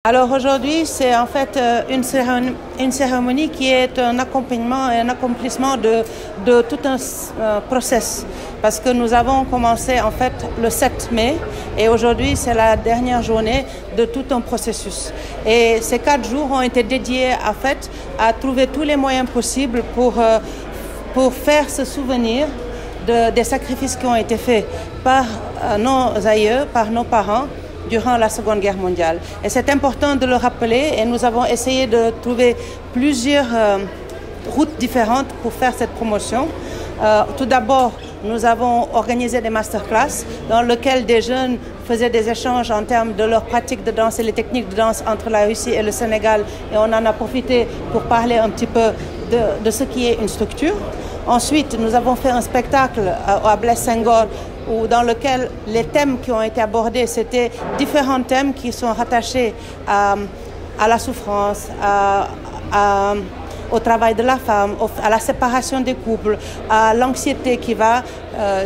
Alors aujourd'hui, c'est en fait une cérémonie qui est un accompagnement et un accomplissement de tout un process. Parce que nous avons commencé en fait le 7 mai et aujourd'hui c'est la dernière journée de tout un processus. Et ces 4 jours ont été dédiés en fait à trouver tous les moyens possibles pour faire se souvenir des sacrifices qui ont été faits par nos aïeux, par nos parents, durant la Seconde Guerre mondiale. Et c'est important de le rappeler et nous avons essayé de trouver plusieurs routes différentes pour faire cette promotion. Tout d'abord, nous avons organisé des masterclass dans lesquelles des jeunes faisaient des échanges en termes de leur pratique de danse et les techniques de danse entre la Russie et le Sénégal. Et on en a profité pour parler un petit peu de ce qui est une structure. Ensuite, nous avons fait un spectacle à Blaise Senghor dans lequel les thèmes qui ont été abordés, c'était différents thèmes qui sont rattachés à la souffrance, au travail de la femme, à la séparation des couples, à l'anxiété qui va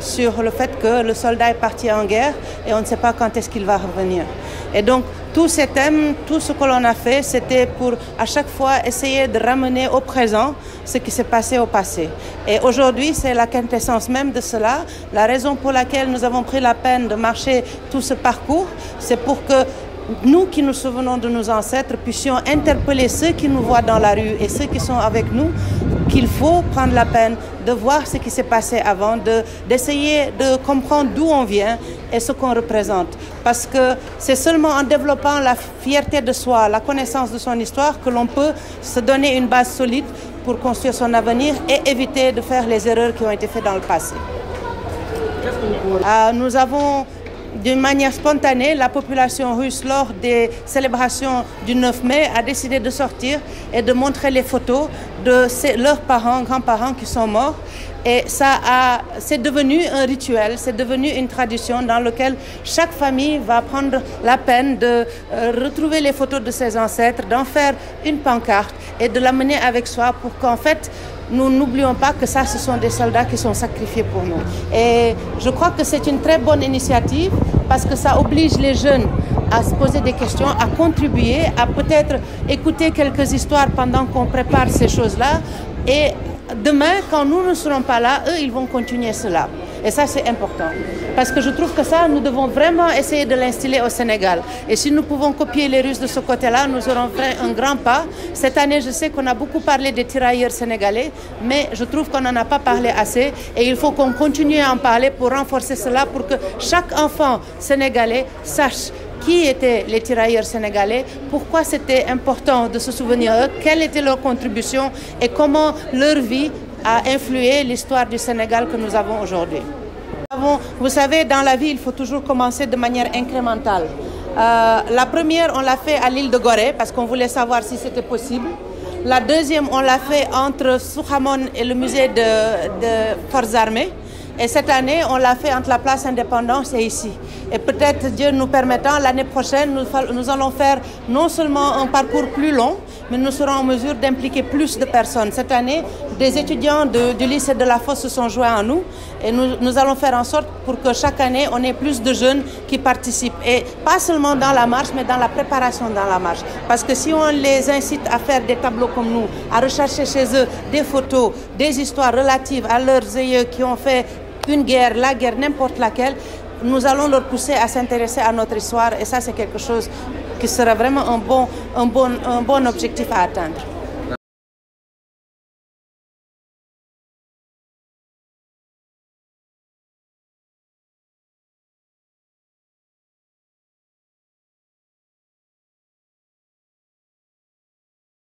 sur le fait que le soldat est parti en guerre et on ne sait pas quand est-ce qu'il va revenir. Et donc, tous ces thèmes, tout ce que l'on a fait, c'était pour à chaque fois essayer de ramener au présent ce qui s'est passé au passé. Et aujourd'hui, c'est la quintessence même de cela. La raison pour laquelle nous avons pris la peine de marcher tout ce parcours, c'est pour que nous qui nous souvenons de nos ancêtres puissions interpeller ceux qui nous voient dans la rue et ceux qui sont avec nous, qu'il faut prendre la peine de voir ce qui s'est passé avant, d'essayer de comprendre d'où on vient et ce qu'on représente. Parce que c'est seulement en développant la fierté de soi, la connaissance de son histoire, que l'on peut se donner une base solide pour construire son avenir et éviter de faire les erreurs qui ont été faites dans le passé. Nous avons d'une manière spontanée, la population russe, lors des célébrations du 9 mai, a décidé de sortir et de montrer les photos de leurs parents, grands-parents qui sont morts. Et c'est devenu un rituel, c'est devenu une tradition dans laquelle chaque famille va prendre la peine de retrouver les photos de ses ancêtres, d'en faire une pancarte et de l'amener avec soi pour qu'en fait, nous n'oublions pas que ça, ce sont des soldats qui sont sacrifiés pour nous. Et je crois que c'est une très bonne initiative parce que ça oblige les jeunes à se poser des questions, à contribuer, à peut-être écouter quelques histoires pendant qu'on prépare ces choses-là. Et demain, quand nous ne serons pas là, eux, ils vont continuer cela. Et ça, c'est important. Parce que je trouve que ça, nous devons vraiment essayer de l'instiller au Sénégal. Et si nous pouvons copier les Russes de ce côté-là, nous aurons fait un grand pas. Cette année, je sais qu'on a beaucoup parlé des tirailleurs sénégalais, mais je trouve qu'on n'en a pas parlé assez. Et il faut qu'on continue à en parler pour renforcer cela, pour que chaque enfant sénégalais sache qui étaient les tirailleurs sénégalais, pourquoi c'était important de se souvenir d'eux, quelle était leur contribution et comment leur vie a influé l'histoire du Sénégal que nous avons aujourd'hui. Vous savez, dans la vie, il faut toujours commencer de manière incrémentale. La première, on l'a fait à l'île de Gorée parce qu'on voulait savoir si c'était possible. La deuxième, on l'a fait entre Soukhomone et le musée de Forces armées. Et cette année, on l'a fait entre la place Indépendance et ici. Et peut-être, Dieu nous permettant, l'année prochaine, nous allons faire non seulement un parcours plus long, mais nous serons en mesure d'impliquer plus de personnes. Cette année, des étudiants du lycée de la Fosse se sont joints à nous et nous allons faire en sorte pour que chaque année, on ait plus de jeunes qui participent. Et pas seulement dans la marche, mais dans la préparation dans la marche. Parce que si on les incite à faire des tableaux comme nous, à rechercher chez eux des photos, des histoires relatives à leurs aïeux qui ont fait une guerre, la guerre, n'importe laquelle, nous allons leur pousser à s'intéresser à notre histoire et ça, c'est quelque chose qui sera vraiment un bon objectif à atteindre.